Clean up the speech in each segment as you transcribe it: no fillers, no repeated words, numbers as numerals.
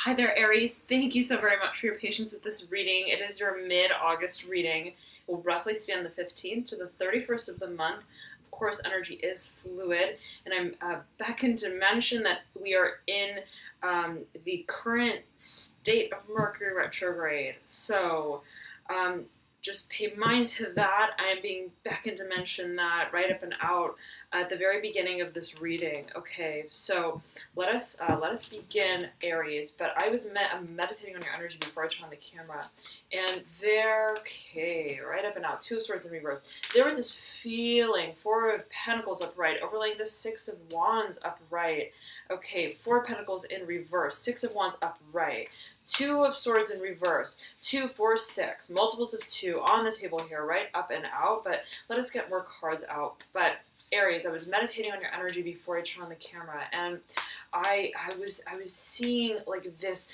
Hi there, Aries. Thank you so very much for your patience with this reading. It is your mid-August reading. It will roughly span the 15th to the 31st of the month. Of course, energy is fluid, and I'm beckoned to mention that we are in the current state of Mercury retrograde. So, um, just pay mind to that. I am being beckoned to mention that right up and out at the very beginning of this reading. Okay, so let us begin, Aries. But I was meditating on your energy before I turned on the camera, and there, okay, right up and out, Two of Swords in reverse. There was this feeling, Four of Pentacles upright, overlaying the Six of Wands upright. Okay, Four of Pentacles in reverse, Six of Wands upright. Two of Swords in reverse, 2, 4, 6, multiples of 2 on the table here, right up and out. But let us get more cards out. But Aries, I was meditating on your energy before I turned on the camera, and I was seeing like this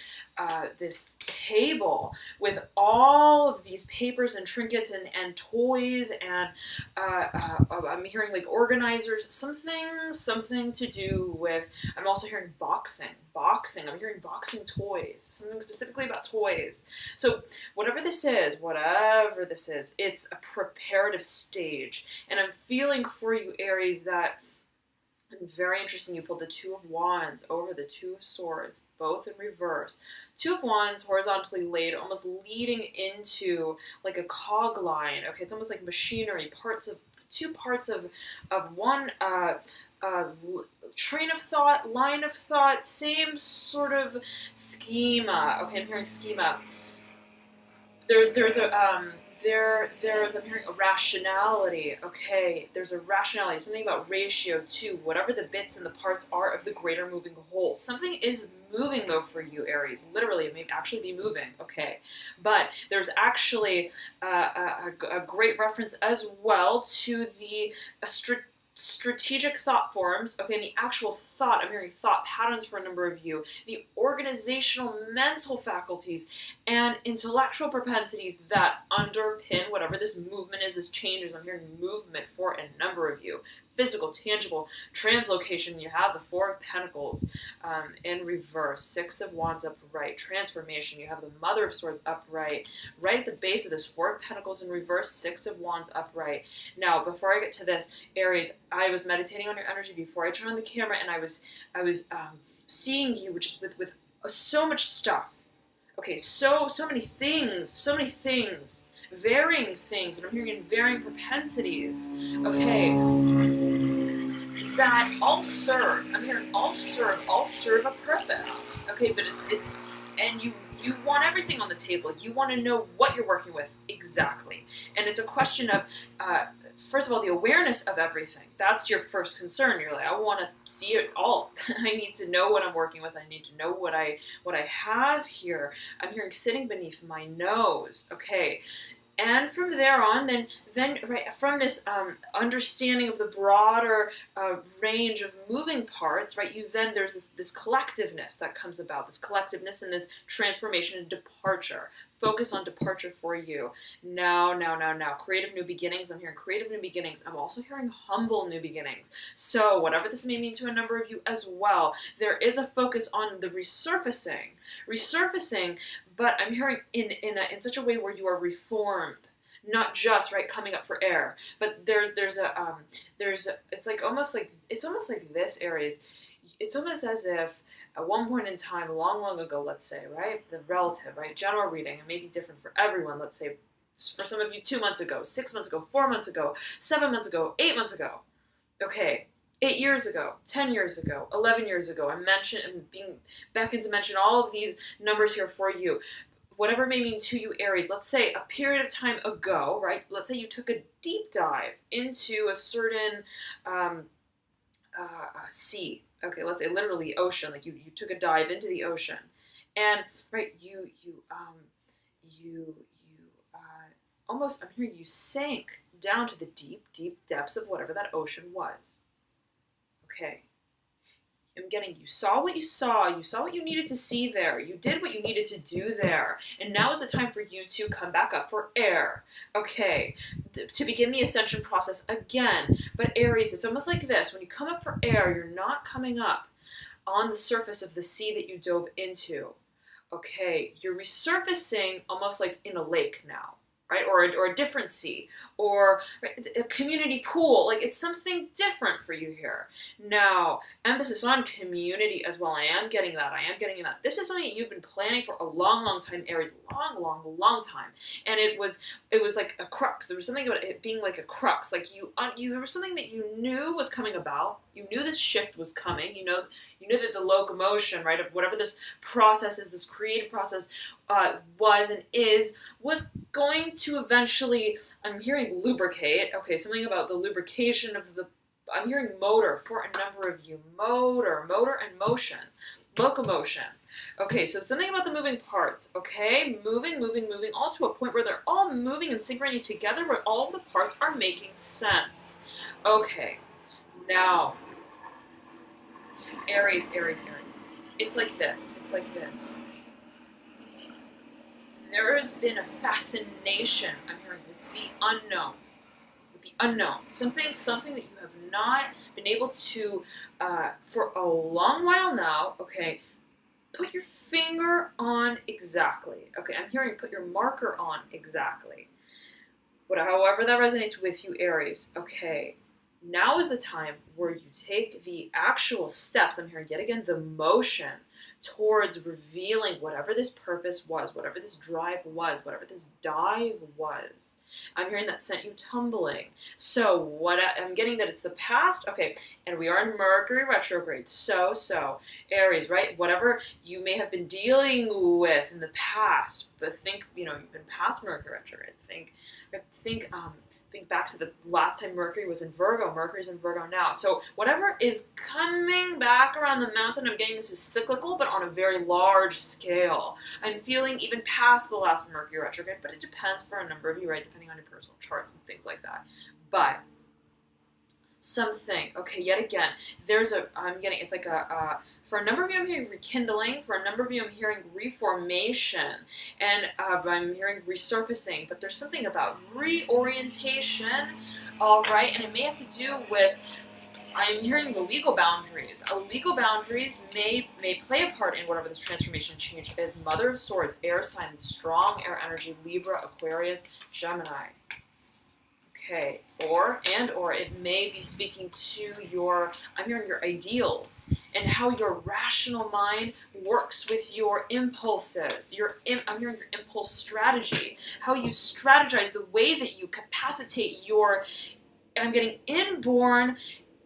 table with all of these papers and trinkets and toys, and I'm hearing like organizers, something to do with. I'm also hearing boxing. I'm hearing boxing toys, something specifically about toys. So whatever this is, it's a preparative stage, and I'm feeling for you, Aries, that. And very interesting, you pulled the Two of Wands over the Two of Swords, both in reverse. Two of Wands horizontally laid, almost leading into like a cog line. Okay, it's almost like machinery, two parts of one train of thought, line of thought, same sort of schema. Okay, I'm hearing schema. There's I'm hearing a rationality. Okay, there's a rationality, something about ratio too, whatever the bits and the parts are of the greater moving whole. Something is moving though for you, Aries. Literally, it may actually be moving. Okay, but there's actually a great reference as well to the strategic thought forms. Okay, and the actual thought, I'm hearing thought patterns for a number of you, the organizational mental faculties and intellectual propensities that underpin whatever this movement is, this change is. I'm hearing movement for a number of you. Physical, tangible, translocation. You have the Four of Pentacles in reverse, Six of Wands upright, transformation. You have the Mother of Swords upright. Right at the base of this, Four of Pentacles in reverse, Six of Wands upright. Now, before I get to this, Aries, I was meditating on your energy before I turned on the camera, and I was seeing you just with so much stuff. Okay, so many things, varying things, and I'm hearing in varying propensities. Okay, that all serve. I'm hearing all serve a purpose. Okay, but it's and you want everything on the table. You want to know what you're working with exactly, and it's a question of. First of all, the awareness of everything. That's your first concern. You're like, I want to see it all. I need to know what I'm working with. I need to know what I have here. I'm hearing sitting beneath my nose. Okay. And from there on, then right from this understanding of the broader range of moving parts, right? There's this collectiveness that comes about, this collectiveness and this transformation and departure. Focus on departure for you. Now. Creative new beginnings. I'm hearing creative new beginnings. I'm also hearing humble new beginnings. So whatever this may mean to a number of you as well, there is a focus on the resurfacing. But I'm hearing in such a way where you are reformed, not just right coming up for air. But there's it's almost like this, Aries. It's almost as if at one point in time, long ago, let's say, right, the relative, right, general reading, it may be different for everyone. Let's say for some of you 2 months ago, 6 months ago, 4 months ago, 7 months ago, 8 months ago. Okay. 8 years ago, 10 years ago, 11 years ago. I'm being beckoned to mention all of these numbers here for you. Whatever it may mean to you, Aries, let's say a period of time ago, right? Let's say you took a deep dive into a certain sea. Okay, let's say literally ocean. Like you took a dive into the ocean, and right, you almost. I'm hearing you sank down to the deep depths of whatever that ocean was. Okay. I'm getting you saw what you saw what you needed to see there, you did what you needed to do there, and now is the time for you to come back up for air. Okay, to begin the ascension process again. But Aries, it's almost like this: when you come up for air, you're not coming up on the surface of the sea that you dove into. Okay, you're resurfacing almost like in a lake now, right? Or a different sea, or right, a community pool. Like it's something different for you here. Now, emphasis on community as well. I am getting that. I am getting that. This is something you've been planning for a long, long time, Aries. Long, long, long time. And it was like a crux. There was something about it being like a crux. Like there was something that you knew was coming about. You knew this shift was coming. You knew that the locomotion, right, of whatever this process is, this creative process was and was going to eventually, I'm hearing lubricate. Okay, something about the lubrication of the, I'm hearing motor for a number of you. Motor and motion. Locomotion. Okay, so something about the moving parts, okay? Moving, all to a point where they're all moving in synchrony together, where all of the parts are making sense. Okay, now, Aries. It's like this. There has been a fascination, I'm hearing, with the unknown. Something that you have not been able to, for a long while now, okay, put your finger on exactly. Okay, I'm hearing put your marker on exactly. But however that resonates with you, Aries, okay, now is the time where you take the actual steps. I'm hearing yet again the motion towards revealing whatever this purpose was, whatever this drive was, whatever this dive was. I'm hearing that sent you tumbling. So what I'm getting that it's the past. Okay, and we are in Mercury retrograde. So Aries, right? Whatever you may have been dealing with in the past, but think, you've been past Mercury retrograde. Think back to the last time Mercury was in Virgo. Mercury's in Virgo now. So whatever is coming back around the mountain, I'm getting this is cyclical, but on a very large scale. I'm feeling even past the last Mercury retrograde, but it depends for a number of you, right? Depending on your personal charts and things like that. But something, okay, yet again, it's like for a number of you, I'm hearing rekindling. For a number of you, I'm hearing reformation. And I'm hearing resurfacing. But there's something about reorientation, all right? And it may have to do with, I'm hearing the legal boundaries. Legal boundaries may play a part in whatever this transformation change is. Mother of Swords, air sign, strong air energy, Libra, Aquarius, Gemini. Okay, or it may be speaking to I'm hearing your ideals and how your rational mind works with your impulses. I'm hearing your impulse strategy, how you strategize, the way that you capacitate I'm getting inborn,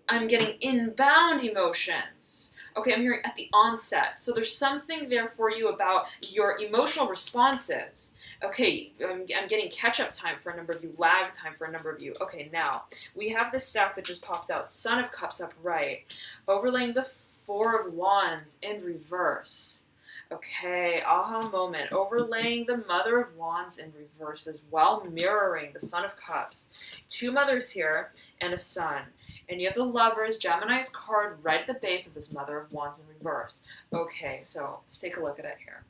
I'm getting inbound emotions. Okay, I'm hearing at the onset. So there's something there for you about your emotional responses. Okay, I'm getting catch-up time for a number of you, lag time for a number of you. Okay, now, we have this stack that just popped out, Son of Cups upright, overlaying the Four of Wands in reverse. Okay, aha moment, overlaying the Mother of Wands in reverse as well, mirroring the Son of Cups. Two mothers here and a sun. And you have the Lovers, Gemini's card right at the base of this Mother of Wands in reverse. Okay, so let's take a look at it here.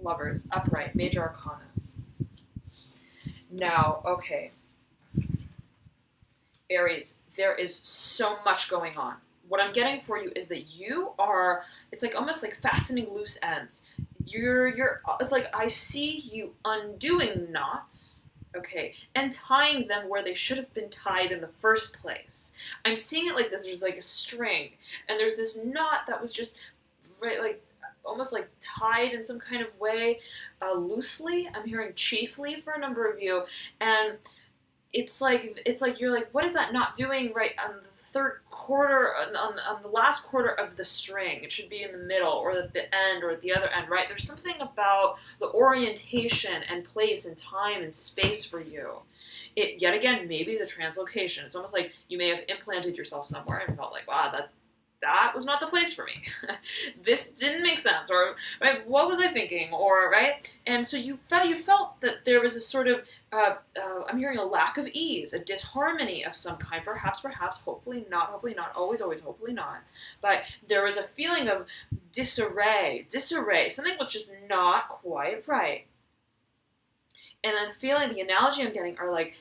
Lovers, upright, major arcana. Now, okay. Aries, there is so much going on. What I'm getting for you is that it's like almost like fastening loose ends. It's like I see you undoing knots, okay, and tying them where they should have been tied in the first place. I'm seeing it like this. There's like a string, and there's this knot that was just, right, like, almost like tied in some kind of way, loosely. I'm hearing chiefly for a number of you, and it's like you're like, what is that knot doing right on the third quarter, on the last quarter of the string? It should be in the middle or at the end or at the other end, right? There's something about the orientation and place and time and space for you. It, yet again, maybe the translocation. It's almost like you may have implanted yourself somewhere and felt like, wow, that was not the place for me. This didn't make sense, or right, what was I thinking, or right? And so you felt that there was a sort of, I'm hearing a lack of ease, a disharmony of some kind, perhaps, hopefully not, always, hopefully not. But there was a feeling of disarray. Something was just not quite right. And then feeling, the analogy I'm getting are like,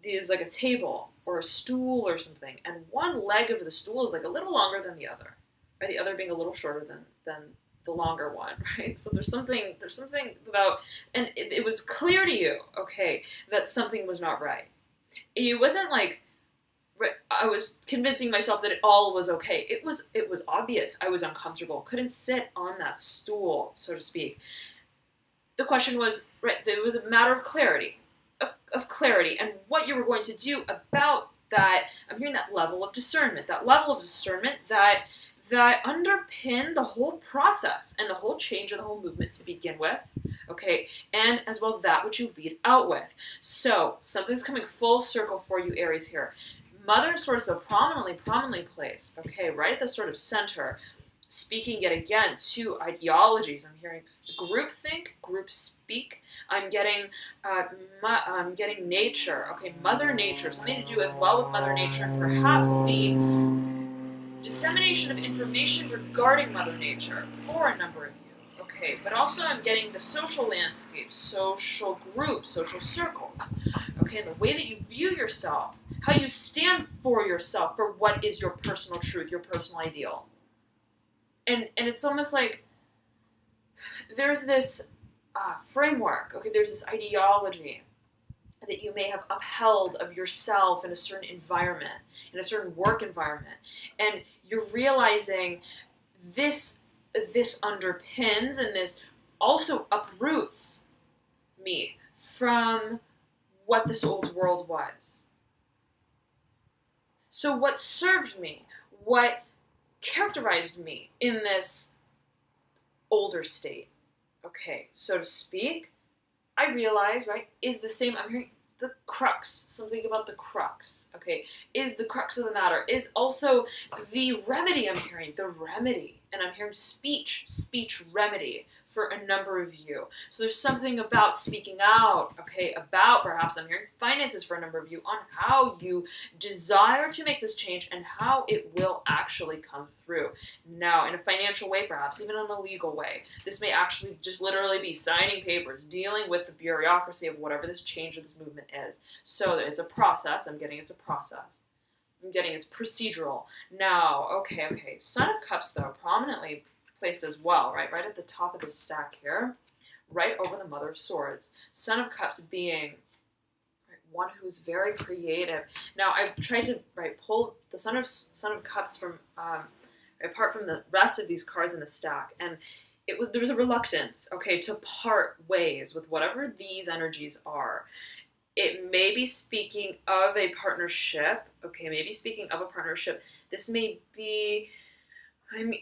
is like a table or a stool or something, and one leg of the stool is like a little longer than the other, right? The other being a little shorter than the longer one, right? So there's something about, and it was clear to you, okay, that something was not right. It wasn't like I was convincing myself that it all was okay. It was obvious I was uncomfortable, couldn't sit on that stool, so to speak. The question was, right, it was a matter of clarity, of clarity, and what you were going to do about that. I'm hearing that level of discernment that underpin the whole process and the whole change and the whole movement to begin with, okay, and as well that which you lead out with. So something's coming full circle for you, Aries, here. Mother of Swords, though, prominently placed, okay, right at the sort of center, speaking yet again to ideologies. I'm hearing groupthink, group speak. I'm getting nature, okay, Mother Nature, something to do as well with Mother Nature, and perhaps the dissemination of information regarding Mother Nature for a number of you, okay, but also I'm getting the social landscape, social groups, social circles, okay, and the way that you view yourself, how you stand for yourself, for what is your personal truth, your personal ideal. And it's almost like there's this framework, okay, there's this ideology that you may have upheld of yourself in a certain environment, in a certain work environment, and you're realizing this underpins and this also uproots me from what this old world was. So what served me, what characterized me in this older state, okay, so to speak, I realize, right, is the same. I'm hearing the crux, something about the crux, okay, is the crux of the matter, is also the remedy. I'm hearing the remedy, and I'm hearing speech remedy for a number of you. So there's something about speaking out, okay, about perhaps I'm hearing finances for a number of you on how you desire to make this change and how it will actually come through. Now, in a financial way, perhaps even in a legal way, this may actually just literally be signing papers, dealing with the bureaucracy of whatever this change of this movement is. So that it's a process. I'm getting it's a process. I'm getting it's procedural. Now, okay. Son of Cups, though, prominently placed as well, right at the top of the stack here, right over the Mother of Swords. Son of Cups being one who's very creative. Now, I've tried to pull the Son of Cups from apart from the rest of these cards in the stack, and there was a reluctance, okay, to part ways with whatever these energies are. It may be speaking of a partnership, okay, This may be,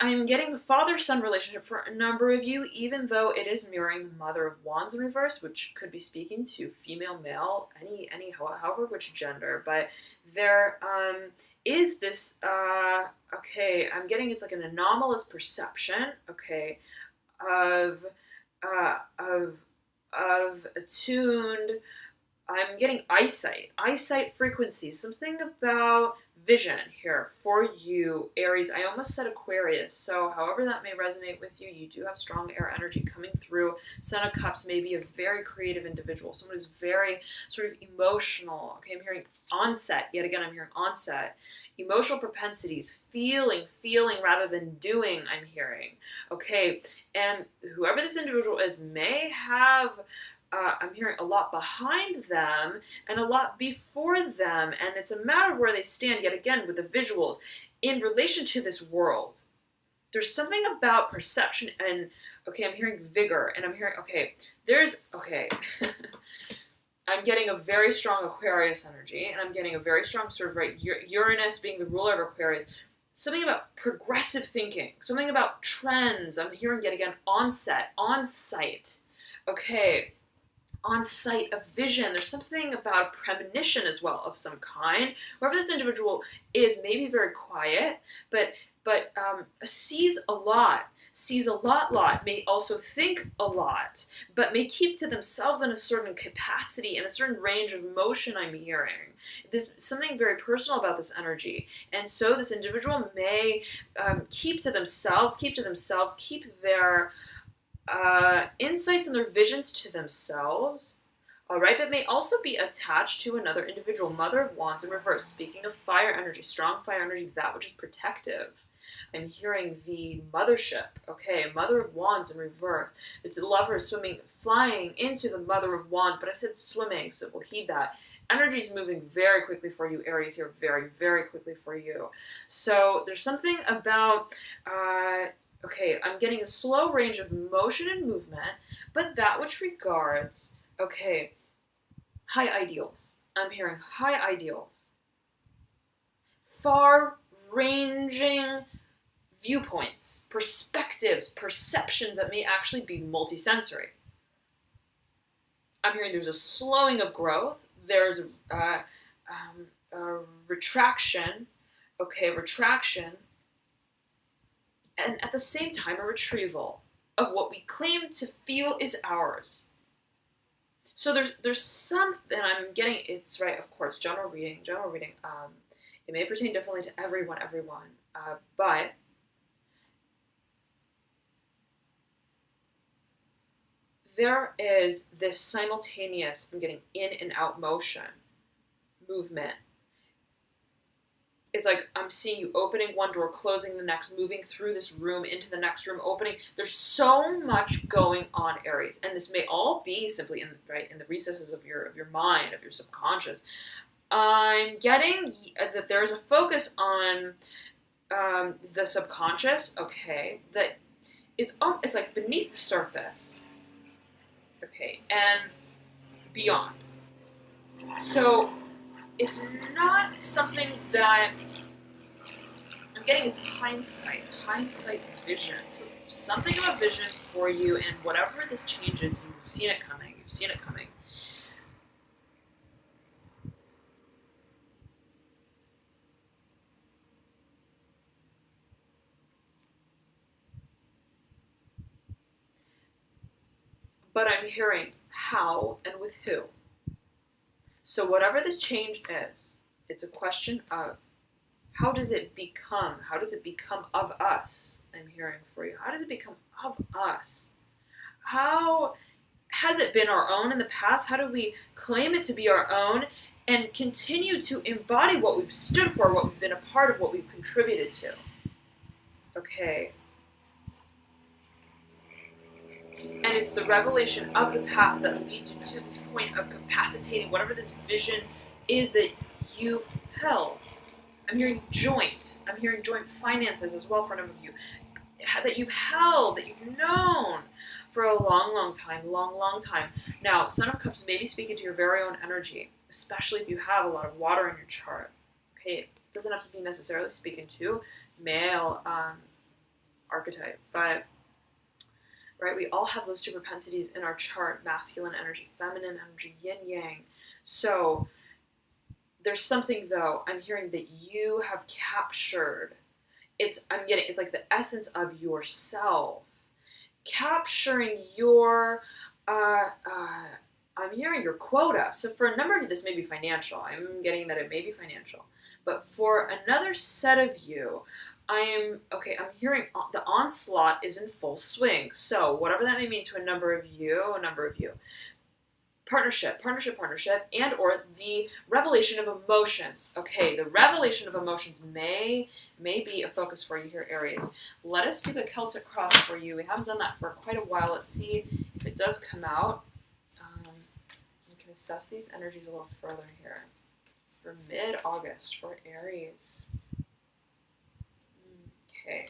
I'm getting a father-son relationship for a number of you, even though it is mirroring the Mother of Wands in reverse, which could be speaking to female, male, however which gender, but there is this, okay, I'm getting it's like an anomalous perception, okay, of attuned, I'm getting eyesight frequencies, something about vision here for you, Aries. I almost said Aquarius, so however that may resonate with you, you do have strong air energy coming through. Son of Cups may be a very creative individual, someone who's very sort of emotional. Okay, I'm hearing onset, yet again I'm hearing onset. Emotional propensities, feeling rather than doing, I'm hearing. Okay, and whoever this individual is may have I'm hearing a lot behind them and a lot before them, and it's a matter of where they stand, yet again, with the visuals in relation to this world. There's something about perception and, okay, I'm hearing vigor, and I'm hearing, I'm getting a very strong Aquarius energy, and I'm getting a very strong sort of, Uranus being the ruler of Aquarius. Something about progressive thinking, something about trends. I'm hearing yet again, on-site. Okay. On sight of vision. There's something about a premonition as well of some kind. Whoever this individual is may be very quiet, but sees a lot, may also think a lot, but may keep to themselves in a certain capacity and a certain range of motion. I'm hearing there's something very personal about this energy, and so this individual may keep their insights and their visions to themselves, all right, but may also be attached to another individual. Mother of Wands in reverse, speaking of fire energy, strong fire energy, that which is protective. I'm hearing the mothership, okay, Mother of Wands in reverse. It's the lover swimming, flying into the Mother of Wands, but I said swimming, so we'll heed that. Energy is moving very quickly for you, Aries, here, very, very quickly for you. So there's something about, okay, I'm getting a slow range of motion and movement, but that which regards, okay, high ideals. I'm hearing high ideals. Far-ranging viewpoints, perspectives, perceptions that may actually be multisensory. I'm hearing there's a slowing of growth. There's a retraction, okay, retraction, and at the same time a retrieval of what we claim to feel is ours. So there's something I'm getting. It's right, of course, general reading. It may pertain differently to everyone, but there is this simultaneous, I'm getting in and out motion, movement. It's like I'm seeing you opening one door, closing the next, moving through this room into the next room, opening. There's so much going on, Aries, and this may all be simply in the recesses of your mind, of your subconscious. I'm getting that there is a focus on the subconscious, okay, that is it's like beneath the surface, okay, and beyond. So it's not something that I'm getting. It's hindsight vision. It's something of a vision for you, and whatever this changes, you've seen it coming. But I'm hearing how and with who. So whatever this change is, it's a question of how does it become? How does it become of us? I'm hearing for you. How does it become of us? How has it been our own in the past? How do we claim it to be our own and continue to embody what we've stood for, what we've been a part of, what we've contributed to? Okay. And it's the revelation of the past that leads you to this point of capacitating whatever this vision is that you've held. I'm hearing joint. I'm hearing joint finances as well for a number of you. That you've held, that you've known for a long time. Now, Son of Cups may be speaking to your very own energy, especially if you have a lot of water in your chart. Okay, it doesn't have to be necessarily speaking to male archetype, but right, we all have those two propensities in our chart: masculine energy, feminine energy, yin yang. So there's something, though, I'm hearing that you have captured. It's like the essence of yourself, capturing your I'm hearing your quota. So for a number of you, this may be financial. I'm getting that it may be financial, but for another set of you, I'm hearing the onslaught is in full swing. So whatever that may mean to a number of you, partnership, and or the revelation of emotions. Okay, the revelation of emotions may be a focus for you here, Aries. Let us do the Celtic cross for you. We haven't done that for quite a while. Let's see if it does come out. We can assess these energies a little further here. For mid-August for Aries. Okay.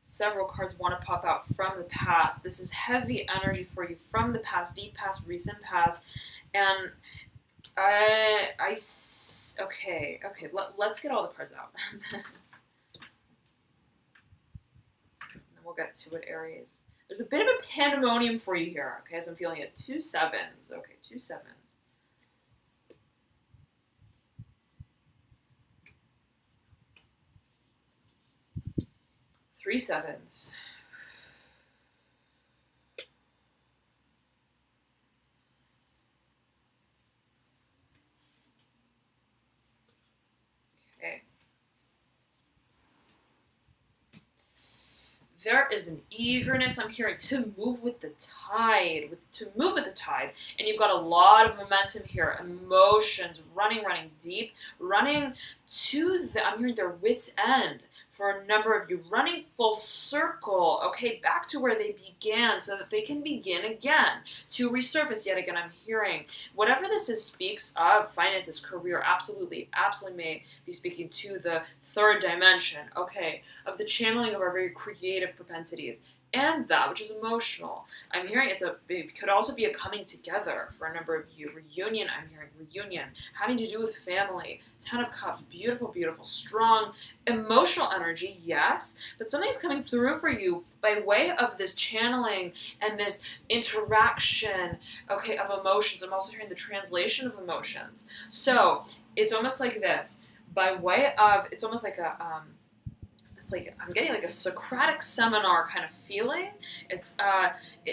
Several cards want to pop out from the past. This is heavy energy for you from the past, deep past, recent past. And okay, let's get all the cards out. And then we'll get to it, Aries. There's a bit of a pandemonium for you here, okay, as I'm feeling it. 2 sevens. Okay, 2 sevens. 3 sevens. Okay. There is an eagerness I'm hearing to move with the tide, and you've got a lot of momentum here, emotions running deep, running to I'm hearing their wits' end. for a number of you, running full circle, okay, back to where they began so that they can begin again, to resurface yet again. I'm hearing whatever this is speaks of finances, career, absolutely may be speaking to the third dimension, okay, of the channeling of our very creative propensities. And that which is emotional. I'm hearing it could also be a coming together for a number of you. Reunion, I'm hearing reunion, having to do with family. 10 of Cups, beautiful, beautiful, strong, emotional energy, yes, but something's coming through for you by way of this channeling and this interaction, okay, of emotions. I'm also hearing the translation of emotions. So it's almost like this, by way of, it's almost like I'm getting like a Socratic seminar kind of feeling. It's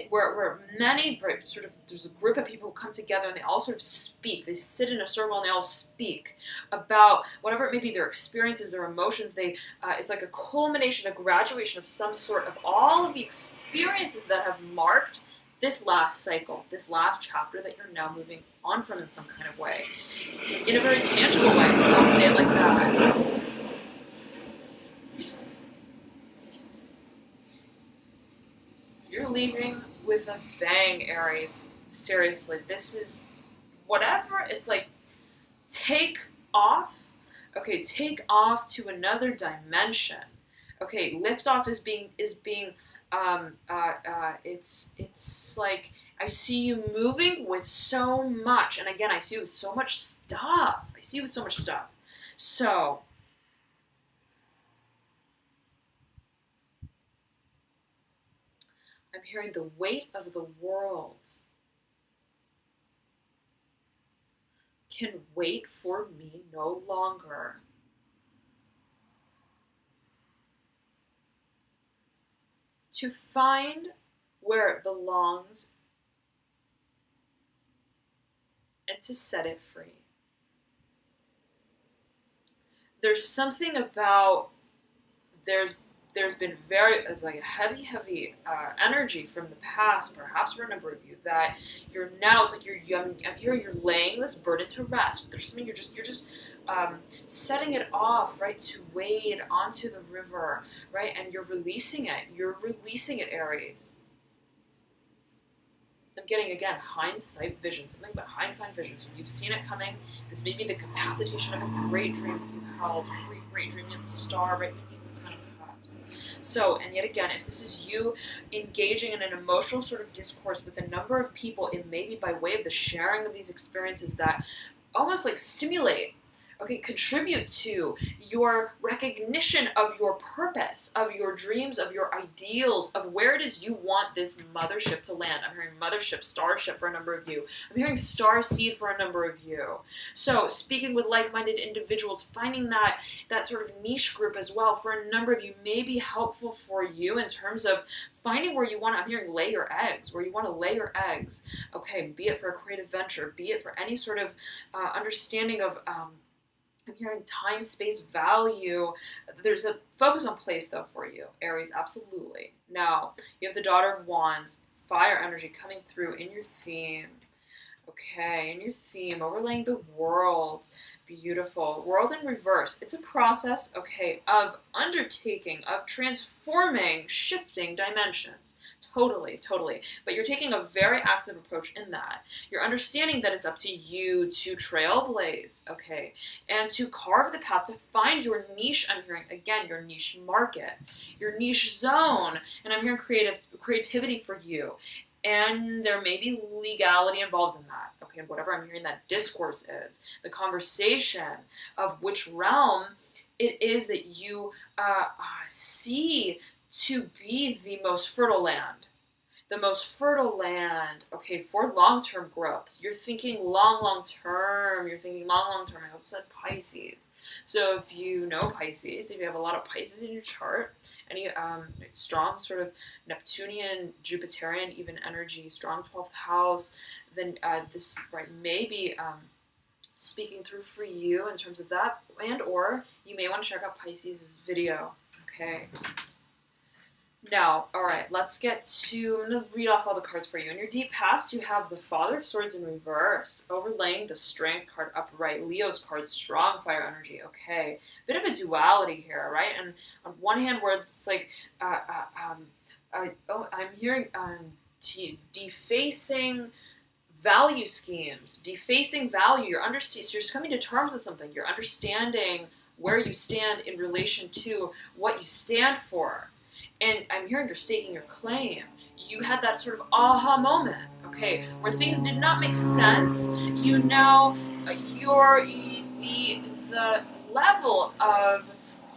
where many sort of, there's a group of people who come together and they all sort of speak. They sit in a circle and they all speak about whatever it may be, their experiences, their emotions. It's like a culmination, a graduation of some sort of all of the experiences that have marked this last cycle, this last chapter that you're now moving on from in some kind of way, in a very tangible way. I'll say it like that. You're leaving with a bang, Aries. Seriously, this is whatever. It's like take off. Okay, take off to another dimension. Okay, lift off is being it's like I see you moving with so much, and again I see you with so much stuff. So I'm hearing the weight of the world can wait for me no longer. To find where it belongs and to set it free. There's something about, there's been it's like a heavy energy from the past, perhaps for a number of you, that you're now, it's like I'm hearing you're laying this burden to rest. There's something you're just setting it off, right, to wade onto the river, right, and you're releasing it, Aries. I'm getting, again, hindsight vision, something about hindsight vision. So you've seen it coming. This may be the capacitation of a great dream that you've held, a great dream at the star, right beneath the 10 of Cups. So, and yet again, if this is you engaging in an emotional sort of discourse with a number of people, it may be by way of the sharing of these experiences that almost like stimulate, okay, contribute to your recognition of your purpose, of your dreams, of your ideals, of where it is you want this mothership to land. I'm hearing mothership, starship for a number of you. I'm hearing star seed for a number of you. So speaking with like-minded individuals, finding that sort of niche group as well for a number of you may be helpful for you in terms of finding where you want to, I'm hearing lay your eggs, where you want to lay your eggs. Okay, be it for a creative venture, be it for any sort of understanding of, I'm hearing time, space, value. There's a focus on place, though, for you, Aries, absolutely. Now, you have the Daughter of Wands, fire energy coming through in your theme. Okay, in your theme, overlaying the world. Beautiful. World in reverse. It's a process, okay, of undertaking, of transforming, shifting dimensions. Totally. But you're taking a very active approach in that. You're understanding that it's up to you to trailblaze, okay, and to carve the path to find your niche. I'm hearing, again, your niche market, your niche zone, and I'm hearing creativity for you. And there may be legality involved in that, okay, whatever I'm hearing that discourse is, the conversation of which realm it is that you see to be the most fertile land. The most fertile land, okay, for long-term growth. You're thinking long-term. I also said Pisces. So if you know Pisces, if you have a lot of Pisces in your chart, any strong sort of Neptunian, Jupiterian, even energy, strong 12th house, then this may be speaking through for you in terms of that, and or you may want to check out Pisces' video, okay? Now, all right, let's get to, I'm going to read off all the cards for you. In your deep past, you have the Father of Swords in reverse, overlaying the Strength card upright, Leo's card, strong fire energy. Okay, bit of a duality here, right? And on one hand, where it's like, I'm hearing defacing value schemes, defacing value. So you're coming to terms with something. You're understanding where you stand in relation to what you stand for. And I'm hearing you're staking your claim. You had that sort of aha moment, okay, where things did not make sense. You now, the level of,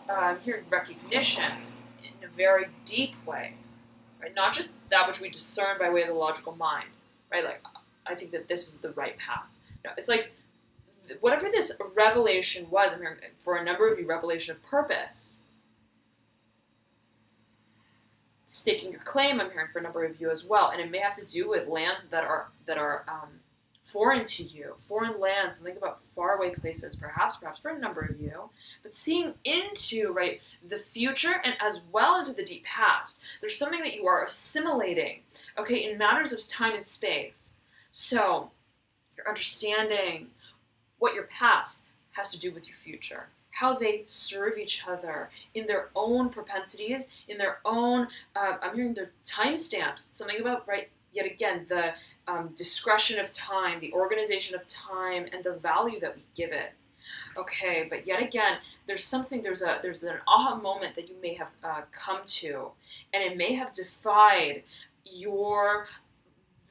I'm hearing recognition in a very deep way, right? Not just that which we discern by way of the logical mind, right? Like, I think that this is the right path. No, it's like, whatever this revelation was, I'm hearing for a number of you, revelation of purpose. Staking your claim, I'm hearing for a number of you as well, and it may have to do with lands that are foreign to you, foreign lands. Think about faraway places, perhaps for a number of you, but seeing into the future and as well into the deep past. There's something that you are assimilating, okay, in matters of time and space. So you're understanding what your past has to do with your future, how they serve each other in their own propensities, in their own, I'm hearing their timestamps, something about, yet again, the discretion of time, the organization of time, and the value that we give it. Okay, but yet again, there's an aha moment that you may have come to, and it may have defied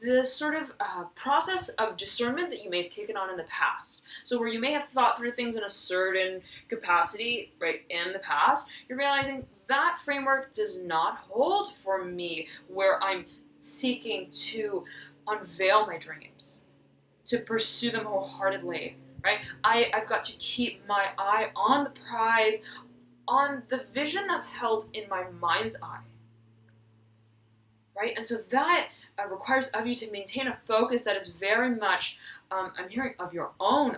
the sort of process of discernment that you may have taken on in the past. So where you may have thought through things in a certain capacity, in the past, you're realizing that framework does not hold for me, where I'm seeking to unveil my dreams, to pursue them wholeheartedly, right? I've got to keep my eye on the prize, on the vision that's held in my mind's eye, right? And so that requires of you to maintain a focus that is very much, I'm hearing, of your own,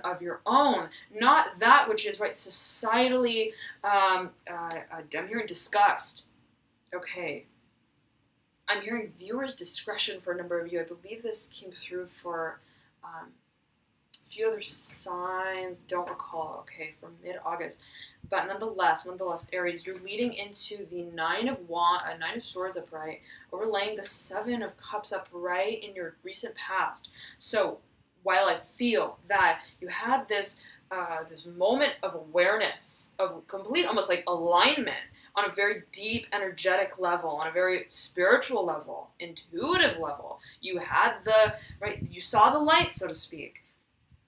not that which is, societally, I'm hearing discussed. Okay. I'm hearing viewers' discretion for a number of you. I believe this came through for a few other signs, don't recall, okay, for mid-August. But nonetheless, Aries, you're leading into the Nine of Swords upright, overlaying the Seven of Cups upright in your recent past. So while I feel that you had this moment of awareness, of complete almost like alignment on a very deep energetic level, on a very spiritual level, intuitive level, you had you saw the light, so to speak.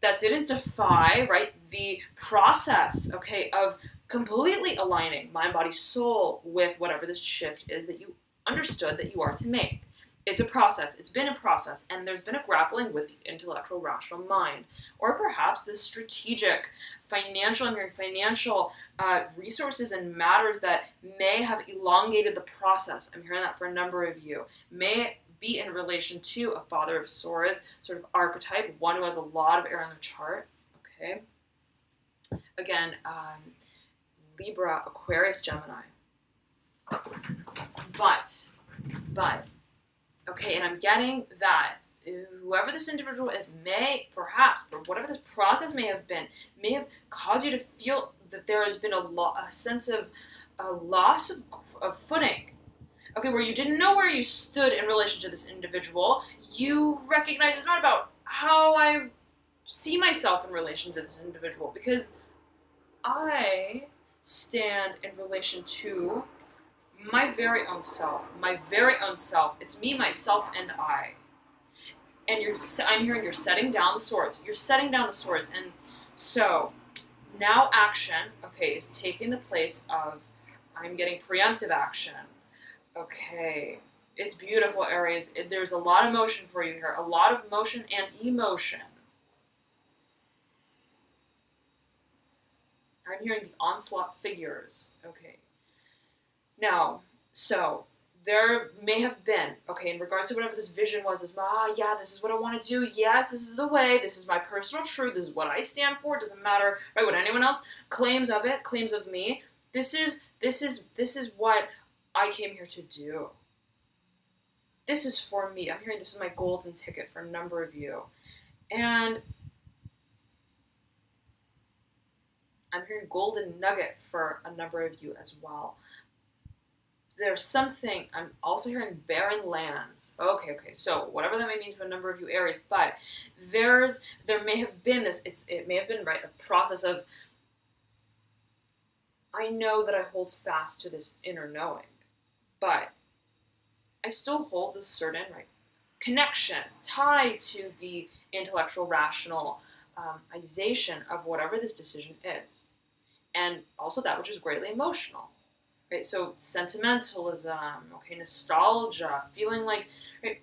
That didn't defy, the process, okay, of completely aligning mind, body, soul with whatever this shift is that you understood that you are to make. It's a process. It's been a process, and there's been a grappling with the intellectual, rational mind, or perhaps the strategic, financial resources and matters that may have elongated the process. I'm hearing that for a number of you. May be in relation to a Father of Swords sort of archetype, one who has a lot of air on their chart, okay? Again, Libra, Aquarius, Gemini. But, okay, and I'm getting that whoever this individual is may, perhaps, or whatever this process may have caused you to feel that there has been a sense of a loss of footing. Okay, where you didn't know where you stood in relation to this individual. You recognize it's not about how I see myself in relation to this individual, because I stand in relation to my very own self. It's me, myself, and I. And I'm hearing you're setting down the swords. And so now action, okay, is taking the place of, I'm getting preemptive action. Okay, it's beautiful, Aries. There's a lot of motion for you here. A lot of motion and emotion. I'm hearing the onslaught figures. Okay. Now, so there may have been, okay, in regards to whatever this vision was, this is what I want to do. Yes, this is the way. This is my personal truth. This is what I stand for. It doesn't matter, what anyone else claims of me. This is what I came here to do. This is for me. I'm hearing this is my golden ticket for a number of you. And I'm hearing golden nugget for a number of you as well. There's something, I'm also hearing barren lands. Okay, so whatever that may mean to a number of you Aries, but there may have been this, it may have been, right, a process of, I know that I hold fast to this inner knowing, but I still hold a certain, right, connection, tie to the intellectual, rationalization of whatever this decision is. And also that which is greatly emotional. Right, so sentimentalism, okay, nostalgia, feeling like, right,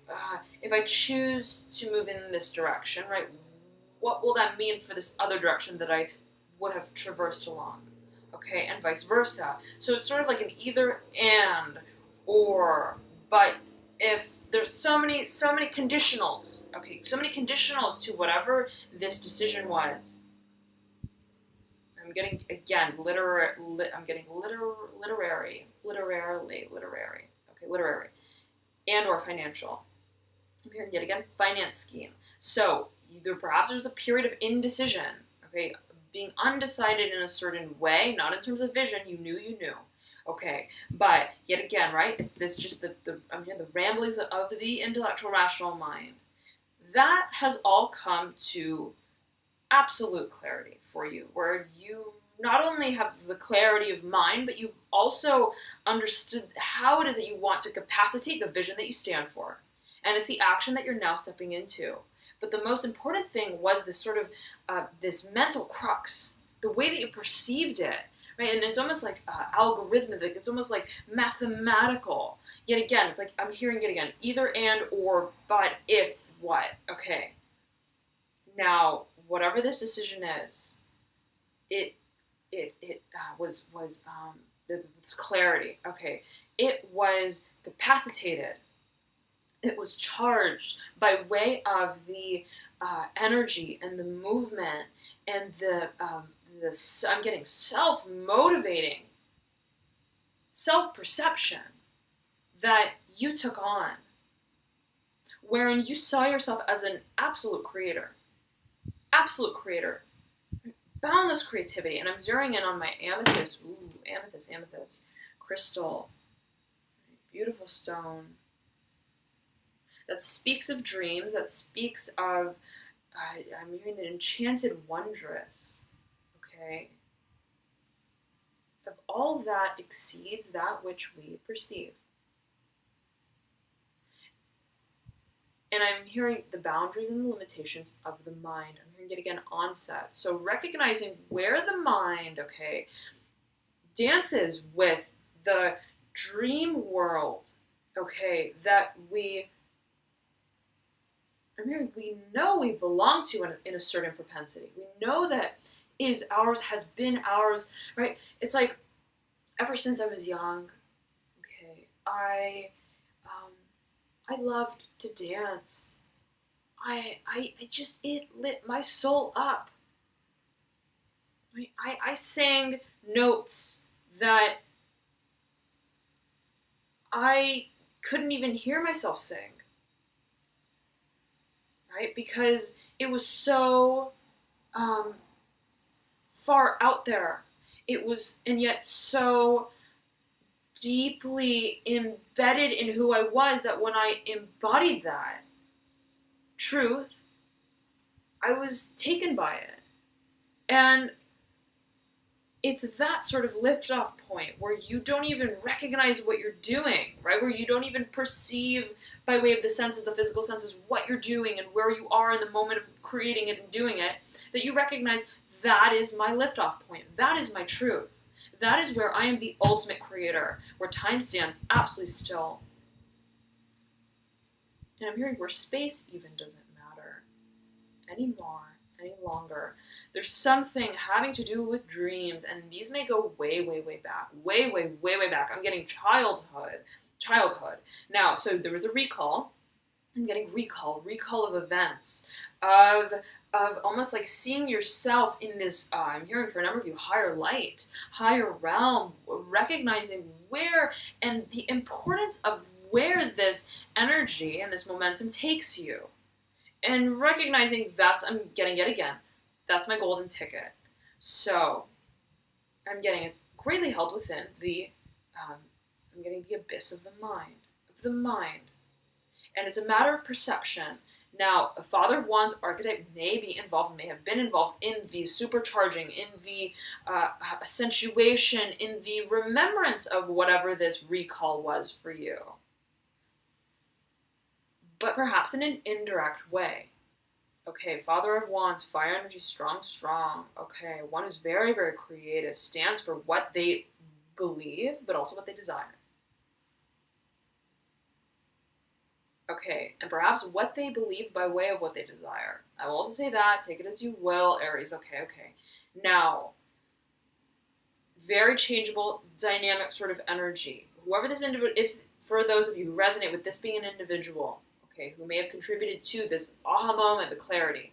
if I choose to move in this direction, right, what will that mean for this other direction that I would have traversed along, okay, and vice versa. So it's sort of like an either and or, but if there's so many conditionals, okay, so many conditionals to whatever this decision was. I'm getting, again, literary, and or financial. I'm hearing yet again, finance scheme. So either perhaps there's a period of indecision, okay, being undecided in a certain way, not in terms of vision, you knew, okay, but yet again, right, it's this just I'm hearing the ramblings of the intellectual rational mind. That has all come to absolute clarity for you, where you not only have the clarity of mind, but you've also understood how it is that you want to capacitate the vision that you stand for. And it's the action that you're now stepping into. But the most important thing was this sort of, this mental crux, the way that you perceived it, right? And it's almost like algorithmic, it's almost like mathematical. Yet again, it's like, I'm hearing it again, either and or, but if what, okay. Now, whatever this decision is, it was this clarity. Okay, it was capacitated. It was charged by way of the energy and the movement and the I'm getting self-motivating self-perception that you took on, wherein you saw yourself as an absolute creator, boundless creativity. And I'm zeroing in on my amethyst, amethyst, crystal, beautiful stone, that speaks of dreams, that speaks of, I'm hearing the enchanted wondrous, okay, of all that exceeds that which we perceive. And I'm hearing the boundaries and the limitations of the mind. I'm hearing it again, onset. So recognizing where the mind, okay, dances with the dream world, okay, that we know we belong to in a certain propensity. We know that is ours, has been ours, right? It's like, ever since I was young, okay, I loved to dance. It lit my soul up. I sang notes that I couldn't even hear myself sing. Right? Because it was so far out there. It was, and yet so deeply embedded in who I was that when I embodied that truth, I was taken by it. And it's that sort of lift-off point where you don't even recognize what you're doing, right? Where you don't even perceive by way of the senses, the physical senses, what you're doing and where you are in the moment of creating it and doing it, that you recognize that is my lift-off point. That is my truth. That is where I am the ultimate creator, where time stands absolutely still. And I'm hearing where space even doesn't matter anymore, any longer. There's something having to do with dreams, and these may go way, way, way back. Way, way, way, way back. I'm getting childhood. Now, so there was a recall, I'm getting recall of events, of almost like seeing yourself in this, I'm hearing for a number of you, higher light, higher realm, recognizing where and the importance of where this energy and this momentum takes you. And recognizing I'm getting it again. That's my golden ticket. So I'm getting it's greatly held within I'm getting the abyss of the mind. And it's a matter of perception. Now, a Father of Wands archetype may have been involved in the supercharging, in the accentuation, in the remembrance of whatever this recall was for you. But perhaps in an indirect way. Okay, Father of Wands, fire energy, strong. Okay, one is very, very creative, stands for what they believe, but also what they desire. Okay, and perhaps what they believe by way of what they desire. I will also say that, take it as you will, Aries. Okay. Now, very changeable, dynamic sort of energy. Whoever this individual, if for those of you who resonate with this being an individual, okay, who may have contributed to this aha moment, the clarity,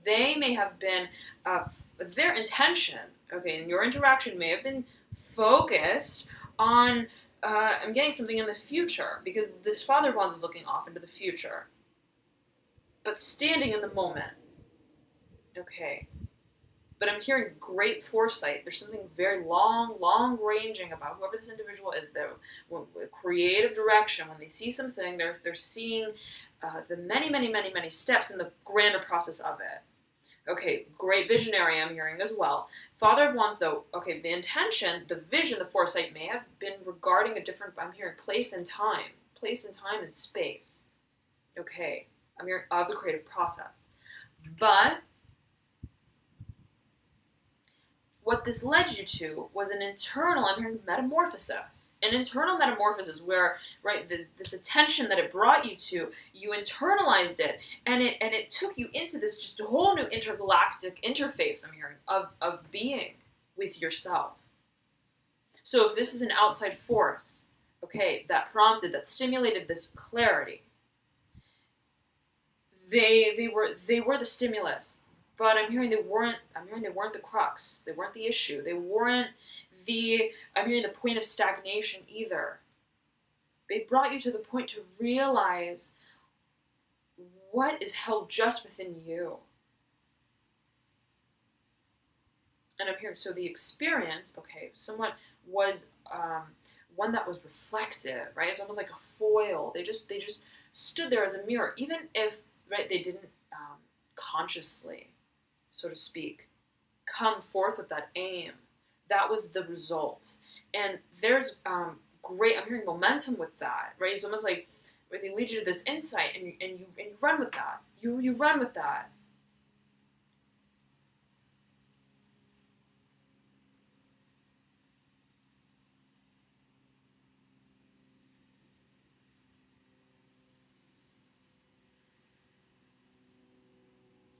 they may have been, their intention, okay, and your interaction may have been focused on I'm getting something in the future, because this Father of Wands is looking off into the future. But standing in the moment. Okay. But I'm hearing great foresight. There's something very long-ranging about whoever this individual is. With creative direction, when they see something, they're seeing the many steps in the grander process of it. Okay, great visionary I'm hearing as well. Father of Wands, though, okay, the intention, the vision, the foresight may have been regarding a different, I'm hearing place and time and space. Okay, I'm hearing of the creative process. But what this led you to was an internal, I'm hearing metamorphosis. An internal metamorphosis where, right, this attention that it brought you to, you internalized it, and it took you into this just a whole new intergalactic interface, I'm hearing, of being with yourself. So if this is an outside force, okay, that stimulated this clarity, they were the stimulus. But I'm hearing they weren't the crux. They weren't the issue. They weren't I'm hearing the point of stagnation either. They brought you to the point to realize what is held just within you. And I'm hearing, so the experience, okay, somewhat was one that was reflective, right? It's almost like a foil. They just stood there as a mirror, even if, right, they didn't consciously, so to speak, come forth with that aim. That was the result. And there's great, I'm hearing momentum with that, right? It's almost like they lead you to this insight and you run with that. You run with that.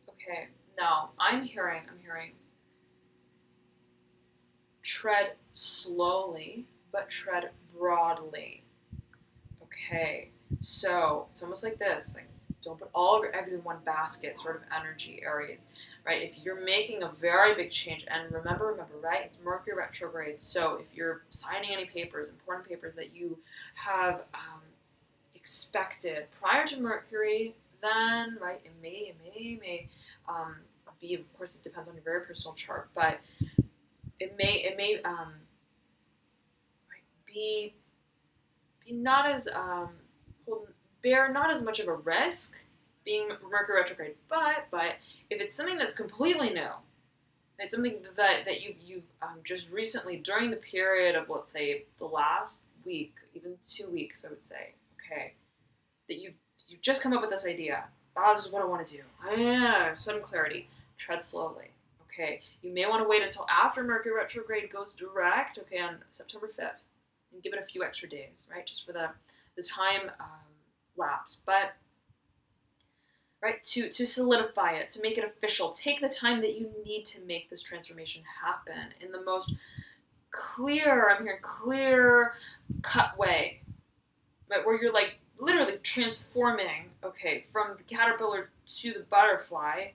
Okay, now I'm hearing tread slowly, but tread broadly. Okay, so it's almost like this, like don't put all of your eggs in one basket sort of energy, Aries, right? If you're making a very big change, and remember, right, it's Mercury retrograde, so if you're signing any papers, important papers that you have expected prior to Mercury, then, right, it may be, of course, it depends on your very personal chart, but it may be not as bear not as much of a risk being Mercury retrograde, but if it's something that's completely new, it's something that you've just recently, during the period of, let's say, the last week, even 2 weeks, I would say, okay, that you've just come up with this idea. This is what I want to do. Sudden clarity. Tread slowly. Okay, you may want to wait until after Mercury retrograde goes direct, okay, on September 5th, and give it a few extra days, right, just for the time lapse. But, right, to solidify it, to make it official, take the time that you need to make this transformation happen in the most clear, I'm hearing clear cut way, right, where you're like literally transforming, okay, from the caterpillar to the butterfly.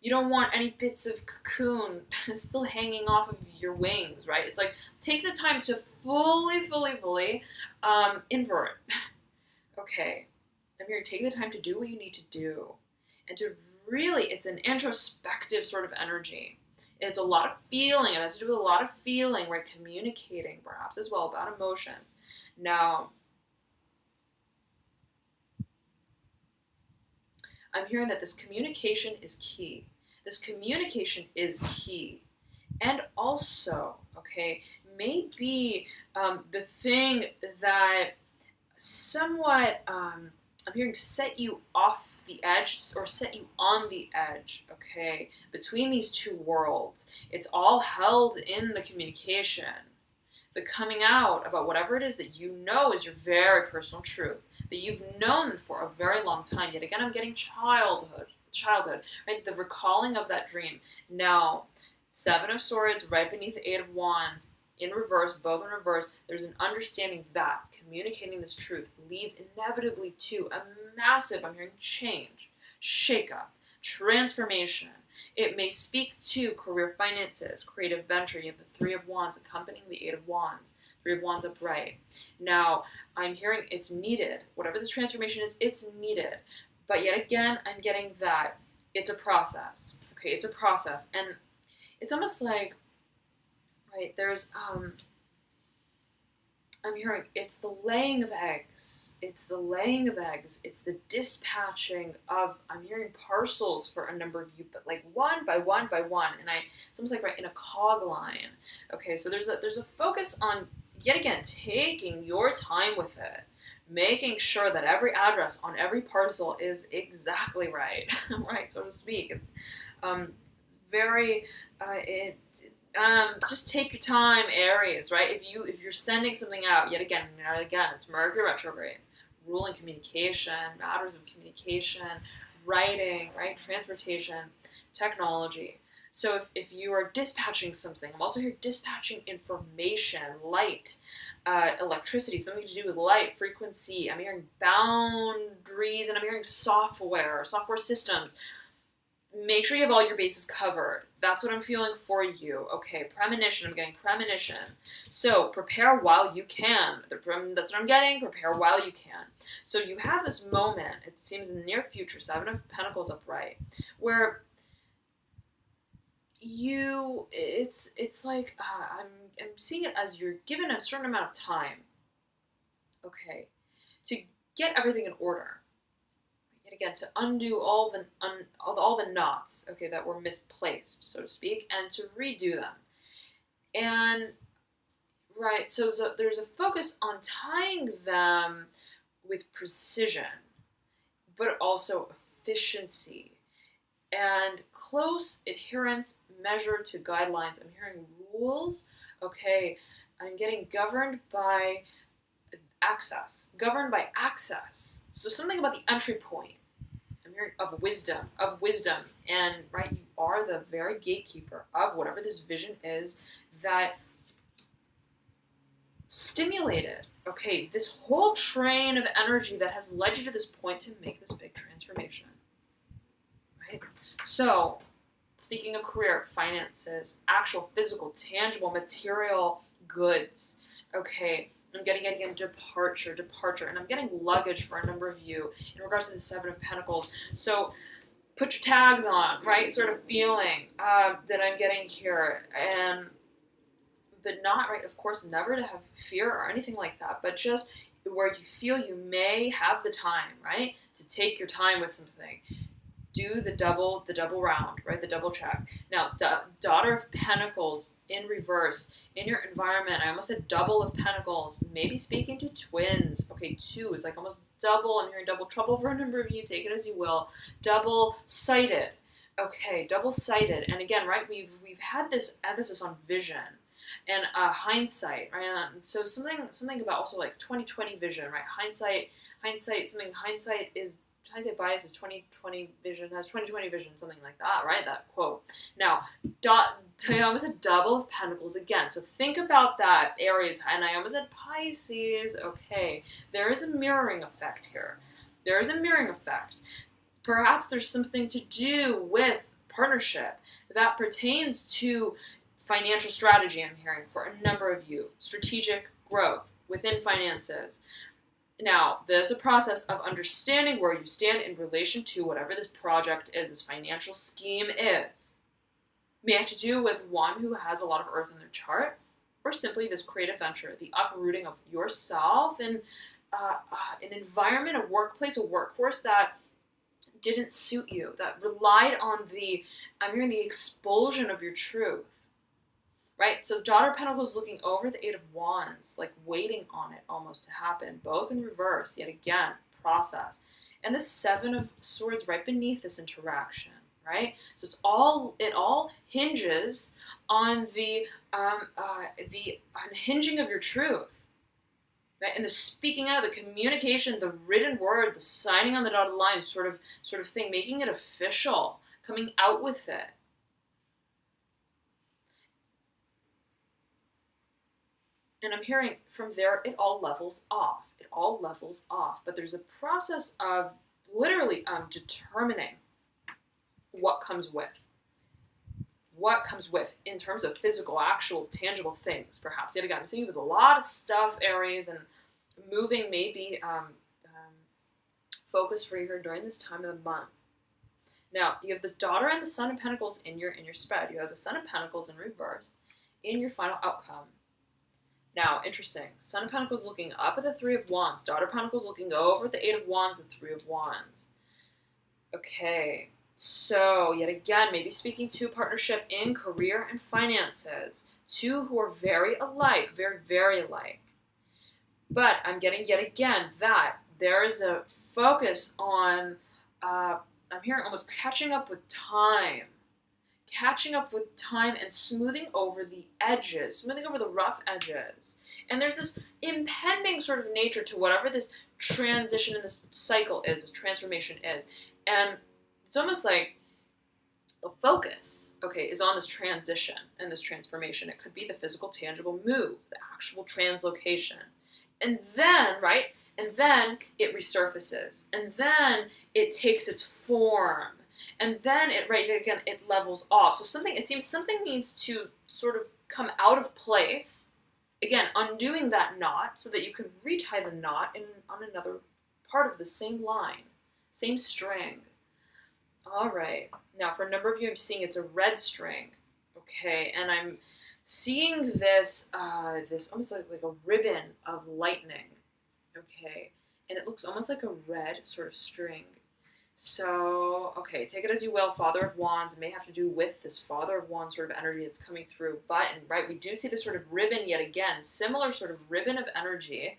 You don't want any bits of cocoon still hanging off of your wings, right? It's like, take the time to fully invert. Okay, I'm here to take the time to do what you need to do. And to really, it's an introspective sort of energy. It's a lot of feeling. It has to do with a lot of feeling, right? Communicating, perhaps, as well, about emotions. Now, I'm hearing that this communication is key. This communication is key. And also, okay, maybe the thing that somewhat, I'm hearing set you off the edge or set you on the edge, okay, between these two worlds. It's all held in the communication, the coming out about whatever it is that you know is your very personal truth, that you've known for a very long time. Yet again, I'm getting childhood, right? The recalling of that dream. Now, Seven of Swords right beneath the Eight of Wands, in reverse, both in reverse, there's an understanding that communicating this truth leads inevitably to a massive, I'm hearing, change, shake-up, transformation. It may speak to career, finances, creative venture. You have the Three of Wands accompanying the Eight of Wands. Three of Wands upright. Now, I'm hearing it's needed. Whatever this transformation is, it's needed. But yet again, I'm getting that it's a process. Okay, it's a process. And it's almost like, right, there's, I'm hearing it's the laying of eggs. It's the laying of eggs. It's the dispatching of, I'm hearing parcels for a number of you, but like one by one by one. And it's almost like right in a cog line. Okay, so there's a focus on, yet again, taking your time with it. Making sure that every address on every parcel is exactly right, right, so to speak. It's very, just take your time, Aries, right? If you're sending something out, yet again, it's Mercury retrograde, ruling communication, matters of communication, writing, right? Transportation, technology. So if you are dispatching something, I'm also here dispatching information, light, electricity, something to do with light, frequency. I'm hearing boundaries, and I'm hearing software systems. Make sure you have all your bases covered. That's what I'm feeling for you. Okay, premonition. I'm getting premonition. So prepare while you can. That's what I'm getting. Prepare while you can. So you have this moment, it seems in the near future, Seven of Pentacles upright, where it's like, I'm seeing it as you're given a certain amount of time, okay, to get everything in order. Yet again, to undo all the knots, okay, that were misplaced, so to speak, and to redo them. And right, so there's a focus on tying them with precision, but also efficiency and close adherence, measure to guidelines. I'm hearing rules. Okay, I'm getting governed by access. So something about the entry point. I'm hearing of wisdom, and right, you are the very gatekeeper of whatever this vision is that stimulated, okay, this whole train of energy that has led you to this point to make this big transformation, right? So, speaking of career, finances, actual physical, tangible, material goods, okay, I'm getting, again, departure, and I'm getting luggage for a number of you in regards to the Seven of Pentacles. So, put your tags on, right, sort of feeling that I'm getting here, but not, right, of course, never to have fear or anything like that, but just where you feel you may have the time, right, to take your time with something. Do the double round, right, the double check. Now, Daughter of Pentacles in reverse, in your environment, I almost said double of Pentacles, maybe speaking to twins. Okay, two is like almost double. I'm hearing double trouble for a number of you, take it as you will. Double-sighted. Okay, double-sighted. And again, right, we've had this emphasis on vision and hindsight, right? So something about also like 20/20 vision, right? Hindsight is I say bias is 20/20 vision, has 20/20 vision, something like that, right? That quote. Now, I almost said double of pentacles again. So think about that, Aries, and I almost said Pisces. Okay, there is a mirroring effect here. There is a mirroring effect. Perhaps there's something to do with partnership that pertains to financial strategy, I'm hearing, for a number of you. Strategic growth within finances. Now, there's a process of understanding where you stand in relation to whatever this project is, this financial scheme is. May have to do with one who has a lot of earth in their chart, or simply this creative venture, the uprooting of yourself in an environment, a workplace, a workforce that didn't suit you, that relied on I'm hearing the expulsion of your truth. Right? So Daughter of Pentacles looking over the Eight of Wands, like waiting on it almost to happen, both in reverse, yet again, process. And the Seven of Swords right beneath this interaction, right? So it all hinges on the unhinging of your truth, right? And the speaking out, the communication, the written word, the signing on the dotted line sort of thing, making it official, coming out with it. And I'm hearing from there, it all levels off. It all levels off. But there's a process of literally determining what comes with. What comes with in terms of physical, actual, tangible things, perhaps. Yet again, I'm seeing you with a lot of stuff, Aries, and moving may be focus for you here during this time of the month. Now, you have the Daughter and the Son of Pentacles in your spread. You have the Son of Pentacles in reverse in your final outcome. Now, interesting. Son of Pentacles looking up at the Three of Wands. Daughter of Pentacles looking over at the Eight of Wands, the Three of Wands. Okay, so yet again, maybe speaking to partnership in career and finances. Two who are very alike, very, very alike. But I'm getting yet again that there is a focus on, I'm hearing almost catching up with time. Catching up with time and smoothing over the edges, smoothing over the rough edges. And there's this impending sort of nature to whatever this transition in this cycle is, this transformation is. And it's almost like the focus, okay, is on this transition and this transformation. It could be the physical, tangible move, the actual translocation. And then, right, and then it resurfaces. And then it takes its form. And then it levels off. So it seems something needs to sort of come out of place. Again, undoing that knot so that you can retie the knot on another part of the same line, same string. All right. Now, for a number of you, I'm seeing it's a red string. Okay, and I'm seeing this almost like a ribbon of lightning. Okay, and it looks almost like a red sort of string. So, okay, take it as you will. Father of Wands may have to do with this Father of Wands sort of energy that's coming through. But, right, we do see this sort of ribbon yet again, similar sort of ribbon of energy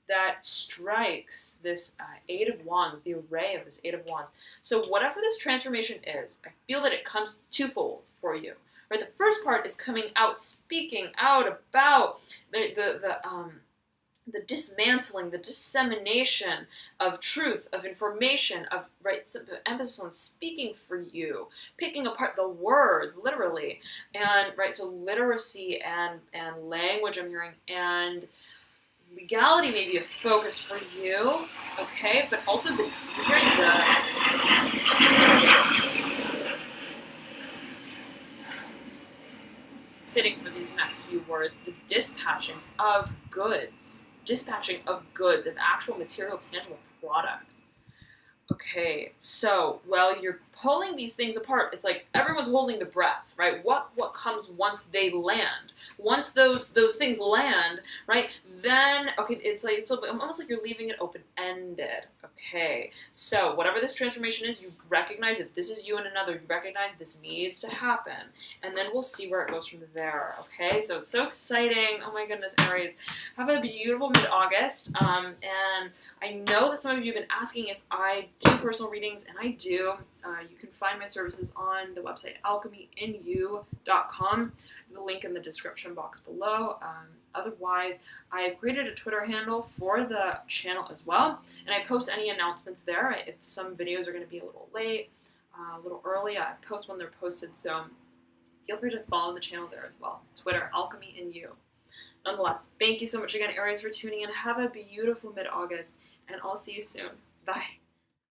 that strikes this Eight of Wands, the array of this Eight of Wands. So whatever this transformation is, I feel that it comes twofold for you. Right, the first part is coming out, speaking out about the dismantling, the dissemination of truth, of information, of some emphasis on speaking for you, picking apart the words, literally, and so literacy and language I'm hearing, and legality may be a focus for you, okay, but also I'm hearing fitting for these next few words, the dispatching of goods. Dispatching of goods, of actual material, tangible products. Okay, so while you're pulling these things apart, it's like everyone's holding the breath, right? What comes once they land? Once those things land, right? Then it's almost like you're leaving it open-ended. Okay, so whatever this transformation is, you recognize if this is you and another, you recognize this needs to happen, and then we'll see where it goes from there. Okay, so it's so exciting. Oh my goodness, Aries, have a beautiful mid-August. And I know that some of you have been asking if I do personal readings, and I do. You can find my services on the website alchemyinu.com. The link in the description box below. Otherwise, I've created a Twitter handle for the channel as well, and I post any announcements there. If some videos are going to be a little late, a little early, I post when they're posted, so feel free to follow the channel there as well. Twitter, alchemyinu. Nonetheless, thank you so much again, Aries, for tuning in. Have a beautiful mid-August, and I'll see you soon. Bye.